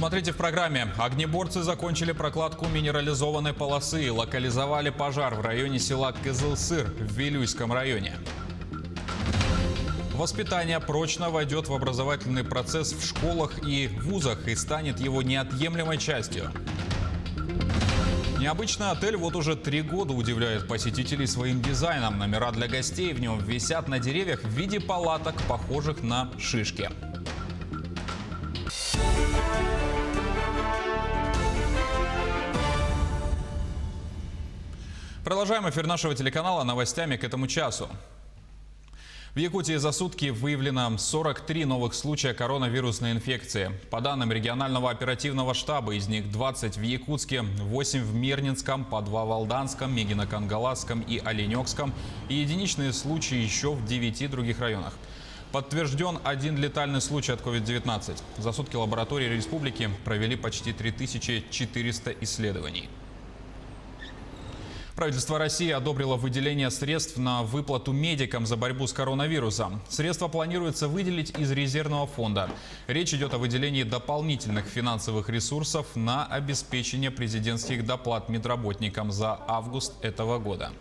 Смотрите в программе. Огнеборцы закончили прокладку минерализованной полосы и локализовали пожар в районе села Кызылсыр в Вилюйском районе. Воспитание прочно войдет в образовательный процесс в школах и вузах и станет его неотъемлемой частью. Необычный отель вот уже 3 года удивляет посетителей своим дизайном. Номера для гостей в нем висят на деревьях в виде палаток, похожих на шишки. Продолжаем эфир нашего телеканала новостями к этому часу. В Якутии за сутки выявлено 43 новых случая коронавирусной инфекции. По данным регионального оперативного штаба, из них 20 в Якутске, 8 в Мирнинском, по 2 в Алданском, Мегино-Кангаласском и Оленёкском и единичные случаи еще в 9 других районах. Подтвержден 1 летальный случай от COVID-19. За сутки лаборатории республики провели почти 3400 исследований. Правительство России одобрило выделение средств на выплату медикам за борьбу с коронавирусом. Средства планируется выделить из резервного фонда. Речь идет о выделении дополнительных финансовых ресурсов на обеспечение президентских доплат медработникам за август этого года.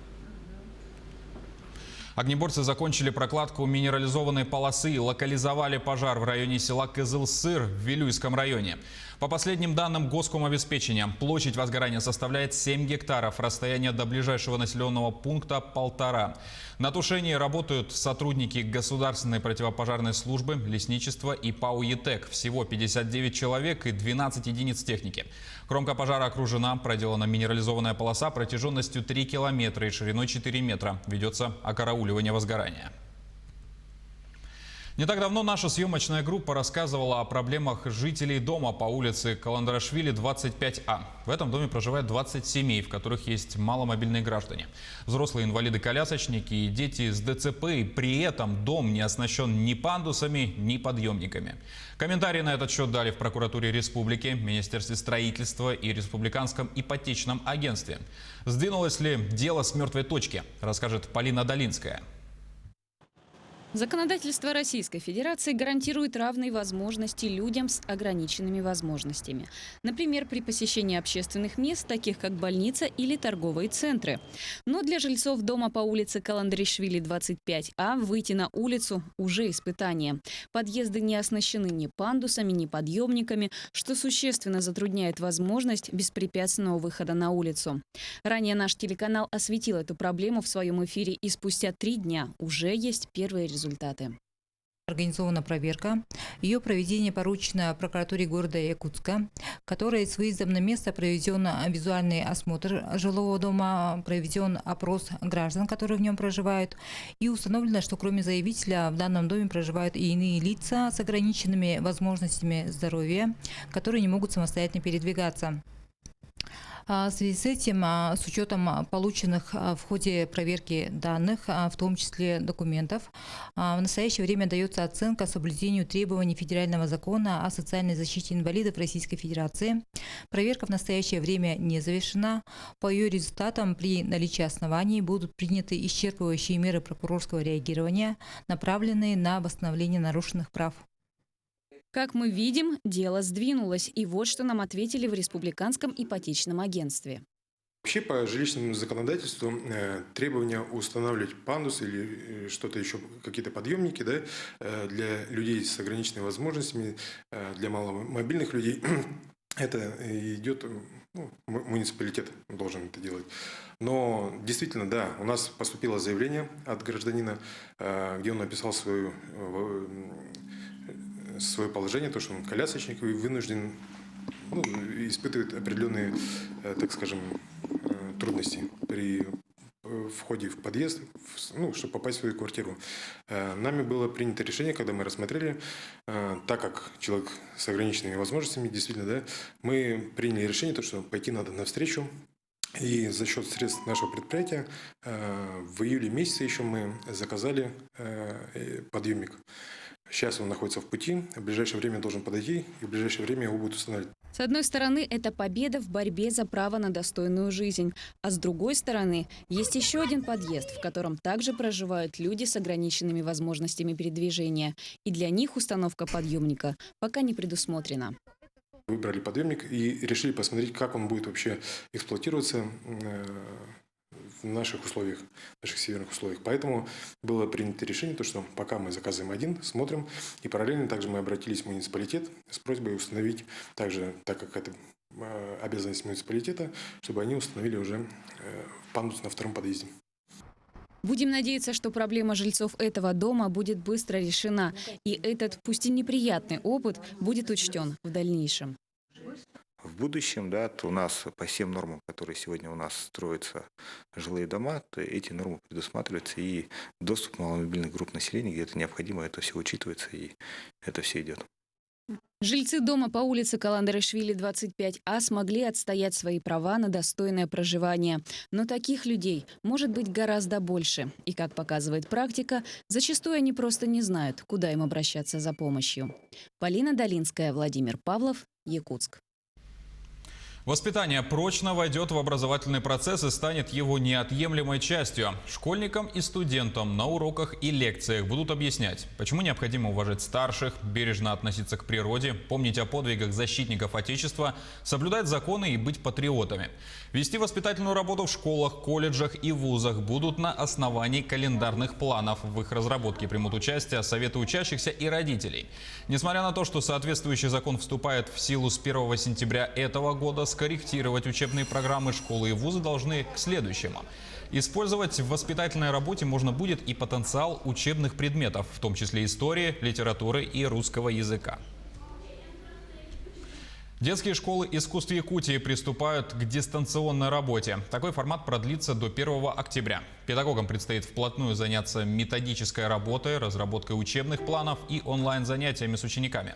Огнеборцы закончили прокладку минерализованной полосы и локализовали пожар в районе села Кызылсыр в Вилюйском районе. По последним данным Госкомобеспечения, площадь возгорания составляет 7 гектаров, расстояние до ближайшего населенного пункта 1,5. На тушении работают сотрудники Государственной противопожарной службы, лесничества и ПАО «ЕТЭК». Всего 59 человек и 12 единиц техники. Кромка пожара окружена, проделана минерализованная полоса протяженностью 3 километра и шириной 4 метра. Ведется окарауливание возгорания. Не так давно наша съемочная группа рассказывала о проблемах жителей дома по улице Каландрашвили, 25А. В этом доме проживает 20 семей, в которых есть маломобильные граждане. Взрослые инвалиды-колясочники и дети с ДЦП. И при этом дом не оснащен ни пандусами, ни подъемниками. Комментарии на этот счет дали в прокуратуре республики, Министерстве строительства и Республиканском ипотечном агентстве. Сдвинулось ли дело с мертвой точки, расскажет Полина Долинская. Законодательство Российской Федерации гарантирует равные возможности людям с ограниченными возможностями. Например, при посещении общественных мест, таких как больница или торговые центры. Но для жильцов дома по улице Каландрашвили, 25А, выйти на улицу уже испытание. Подъезды не оснащены ни пандусами, ни подъемниками, что существенно затрудняет возможность беспрепятственного выхода на улицу. Ранее наш телеканал осветил эту проблему в своем эфире, и спустя 3 дня уже есть первые результаты. Организована проверка. Ее проведение поручено прокуратуре города Якутска, которой с выездом на место проведен визуальный осмотр жилого дома, проведен опрос граждан, которые в нем проживают, и установлено, что кроме заявителя в данном доме проживают и иные лица с ограниченными возможностями здоровья, которые не могут самостоятельно передвигаться. В связи с этим, с учетом полученных в ходе проверки данных, в том числе документов, в настоящее время дается оценка соблюдению требований федерального закона о социальной защите инвалидов Российской Федерации. Проверка в настоящее время не завершена. По ее результатам при наличии оснований будут приняты исчерпывающие меры прокурорского реагирования, направленные на восстановление нарушенных прав. Как мы видим, дело сдвинулось. И вот что нам ответили в Республиканском ипотечном агентстве. Вообще по жилищному законодательству требования устанавливать пандус или что-то еще, какие-то подъемники, да, для людей с ограниченными возможностями, для маломобильных людей, это идет, муниципалитет должен это делать. Но действительно, да, у нас поступило заявление от гражданина, где он написал свое положение, то, что он колясочник и вынужден, испытывает определенные, так скажем, трудности при входе в подъезд, чтобы попасть в свою квартиру. Нами было принято решение, когда мы рассмотрели, так как человек с ограниченными возможностями, действительно, да, мы приняли решение, то, что пойти надо навстречу. И за счет средств нашего предприятия в июле месяце еще мы заказали подъемник. Сейчас он находится в пути, в ближайшее время должен подойти, и в ближайшее время его будут устанавливать. С одной стороны, это победа в борьбе за право на достойную жизнь. А с другой стороны, есть еще один подъезд, в котором также проживают люди с ограниченными возможностями передвижения. И для них установка подъемника пока не предусмотрена. выбрали подъемник и решили посмотреть, как он будет вообще эксплуатироваться в наших условиях, в наших северных условиях. Поэтому было принято решение, что пока мы заказываем один, смотрим, и параллельно также мы обратились в муниципалитет с просьбой установить, также, так как это обязанность муниципалитета, чтобы они установили уже пандус на втором подъезде. Будем надеяться, что проблема жильцов этого дома будет быстро решена, и этот, пусть и неприятный опыт, будет учтен в дальнейшем. В будущем, да, то у нас по всем нормам, которые сегодня у нас строятся жилые дома, то эти нормы предусматриваются, и доступ маломобильных групп населения, где это необходимо, это все учитывается, и это все идет. Жильцы дома по улице Каландеришвили, 25А, смогли отстоять свои права на достойное проживание. Но таких людей может быть гораздо больше. И, как показывает практика, зачастую они просто не знают, куда им обращаться за помощью. Полина Долинская, Владимир Павлов, Якутск. Воспитание прочно войдет в образовательный процесс и станет его неотъемлемой частью. Школьникам и студентам на уроках и лекциях будут объяснять, почему необходимо уважать старших, бережно относиться к природе, помнить о подвигах защитников Отечества, соблюдать законы и быть патриотами. Вести воспитательную работу в школах, колледжах и вузах будут на основании календарных планов. В их разработке примут участие советы учащихся и родителей. Несмотря на то, что соответствующий закон вступает в силу с 1 сентября этого года, скорректировать учебные программы школы и вузы должны к следующему. Использовать в воспитательной работе можно будет и потенциал учебных предметов, в том числе истории, литературы и русского языка. Детские школы искусств Якутии приступают к дистанционной работе. Такой формат продлится до 1 октября. Педагогам предстоит вплотную заняться методической работой, разработкой учебных планов и онлайн-занятиями с учениками.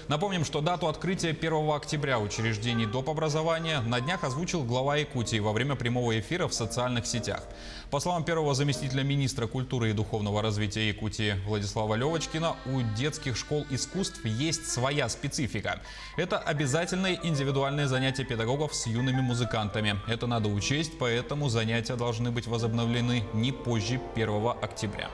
Напомним, что дату открытия 1 октября учреждений доп. Образования на днях озвучил глава Якутии во время прямого эфира в социальных сетях. По словам первого заместителя министра культуры и духовного развития Якутии Владислава Левочкина, у детских школ искусств есть своя специфика. Это обязательные индивидуальные занятия педагогов с юными музыкантами. Это надо учесть, поэтому занятия должны быть возобновлены не позже 1 октября.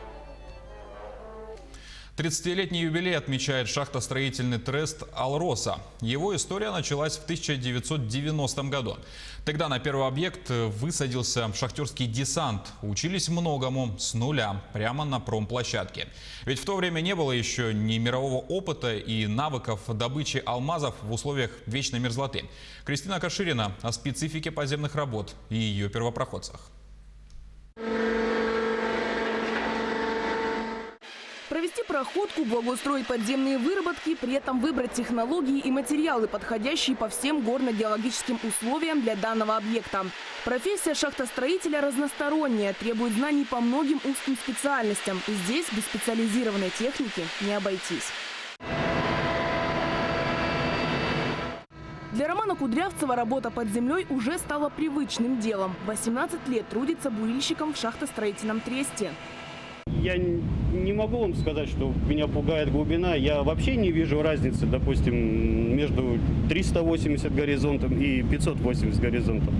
30-летний юбилей отмечает шахтостроительный трест «Алроса». Его история началась в 1990 году. Тогда на первый объект высадился шахтерский десант. Учились многому с нуля, прямо на промплощадке. Ведь в то время не было еще ни мирового опыта и навыков добычи алмазов в условиях вечной мерзлоты. Кристина Каширина о специфике подземных работ и ее первопроходцах. Провести проходку, благоустроить подземные выработки, при этом выбрать технологии и материалы, подходящие по всем горно-геологическим условиям для данного объекта. Профессия шахтостроителя разносторонняя, требует знаний по многим узким специальностям. И здесь без специализированной техники не обойтись. Для Романа Кудрявцева работа под землей уже стала привычным делом. 18 лет трудится бурильщиком в шахтостроительном тресте. Я не могу вам сказать, что меня пугает глубина. Я вообще не вижу разницы, допустим, между 380 горизонтом и 580 горизонтом.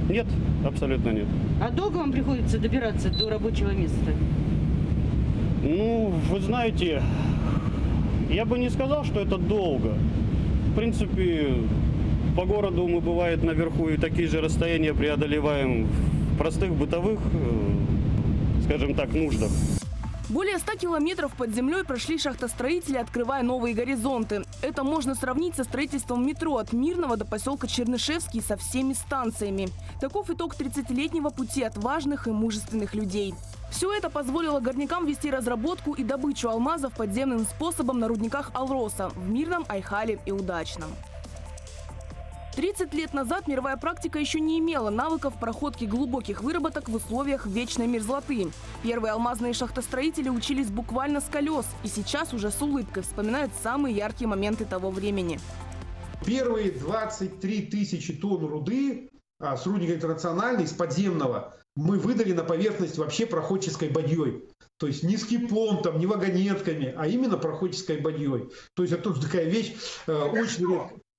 Нет, абсолютно нет. А долго вам приходится добираться до рабочего места? Ну, вы знаете, я бы не сказал, что это долго. В принципе, по городу мы, бывает, наверху и такие же расстояния преодолеваем в простых бытовых, скажем так, нуждах. Более 100 километров под землей прошли шахтостроители, открывая новые горизонты. Это можно сравнить со строительством метро от Мирного до поселка Чернышевский со всеми станциями. Таков итог 30-летнего пути отважных и мужественных людей. Все это позволило горнякам вести разработку и добычу алмазов подземным способом на рудниках Алроса в Мирном, Айхале и Удачном. 30 лет назад мировая практика еще не имела навыков проходки глубоких выработок в условиях вечной мерзлоты. Первые алмазные шахтостроители учились буквально с колес и сейчас уже с улыбкой вспоминают самые яркие моменты того времени. Первые 23 тысячи тонн руды с рудника «Интернациональный», из подземного, мы выдали на поверхность вообще проходческой бадьей. То есть не скиплонтом, не вагонетками, а именно проходческой бадьей. То есть это такая вещь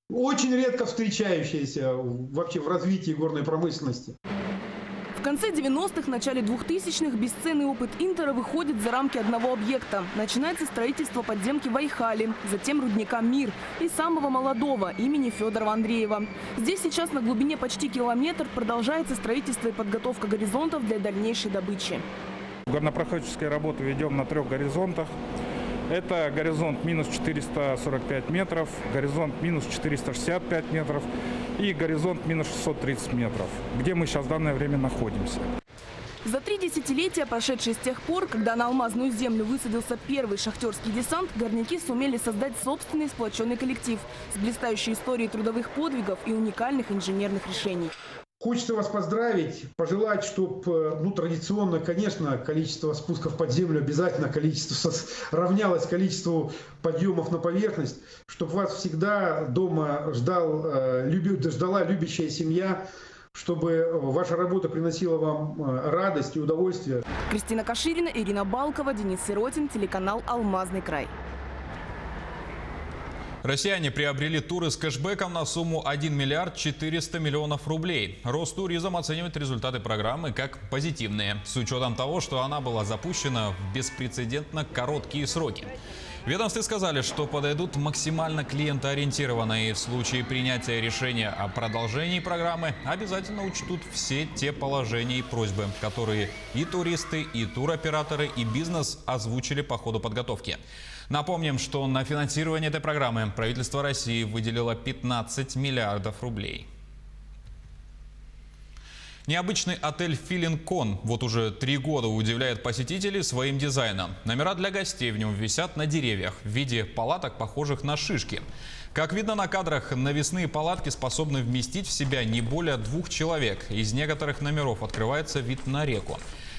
очень редко встречающаяся вообще в развитии горной промышленности. В конце 90-х, начале 2000-х бесценный опыт Интера выходит за рамки одного объекта. Начинается строительство подземки в Айхале, затем рудника «Мир» и самого молодого имени Федорова Андреева. Здесь сейчас на глубине почти километр продолжается строительство и подготовка горизонтов для дальнейшей добычи. Горнопроходческие работы ведем на 3 горизонтах. Это горизонт минус 445 метров, горизонт минус 465 метров и горизонт минус 630 метров, где мы сейчас в данное время находимся. За 3 десятилетия, прошедшие с тех пор, когда на алмазную землю высадился первый шахтерский десант, горняки сумели создать собственный сплоченный коллектив с блистающей историей трудовых подвигов и уникальных инженерных решений. Хочется вас поздравить, пожелать, чтобы, традиционно, конечно, количество спусков под землю обязательно равнялось количеству подъемов на поверхность, чтобы вас всегда дома ждала любящая семья, чтобы ваша работа приносила вам радость и удовольствие. Кристина Каширина, Ирина Балкова, Денис Сиротин, телеканал «Алмазный край». Россияне приобрели туры с кэшбэком на сумму 1 миллиард 400 миллионов рублей. Ростуризм оценивает результаты программы как позитивные, с учетом того, что она была запущена в беспрецедентно короткие сроки. В ведомстве сказали, что подойдут максимально клиентоориентированно и в случае принятия решения о продолжении программы обязательно учтут все те положения и просьбы, которые и туристы, и туроператоры, и бизнес озвучили по ходу подготовки. Напомним, что на финансирование этой программы правительство России выделило 15 миллиардов рублей. Необычный отель «Филинкон» вот уже 3 года удивляет посетителей своим дизайном. Номера для гостей в нем висят на деревьях в виде палаток, похожих на шишки. Как видно на кадрах, навесные палатки способны вместить в себя не более 2 человек. Из некоторых номеров открывается вид на реку.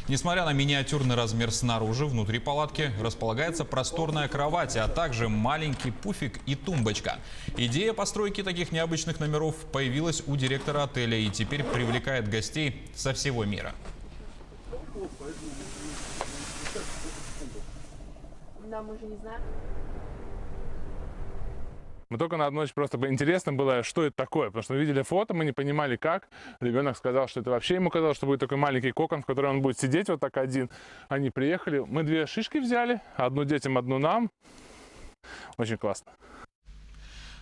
Несмотря на миниатюрный размер снаружи, внутри палатки располагается просторная кровать, а также маленький пуфик и тумбочка. Идея постройки таких необычных номеров появилась у директора отеля и теперь привлекает гостей со всего мира. Да, мы же не знаем. Мы только на одну ночь просто интересно было, что это такое, потому что мы видели фото, мы не понимали как. Ребенок сказал, что это вообще ему казалось, что будет такой маленький кокон, в котором он будет сидеть вот так один. Они приехали, мы 2 шишки взяли, одну детям, одну нам. Очень классно.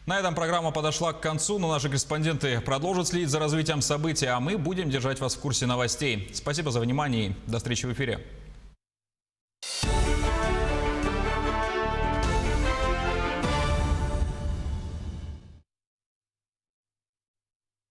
На этом программа подошла к концу, но наши корреспонденты продолжат следить за развитием событий, а мы будем держать вас в курсе новостей. Спасибо за внимание и до встречи в эфире.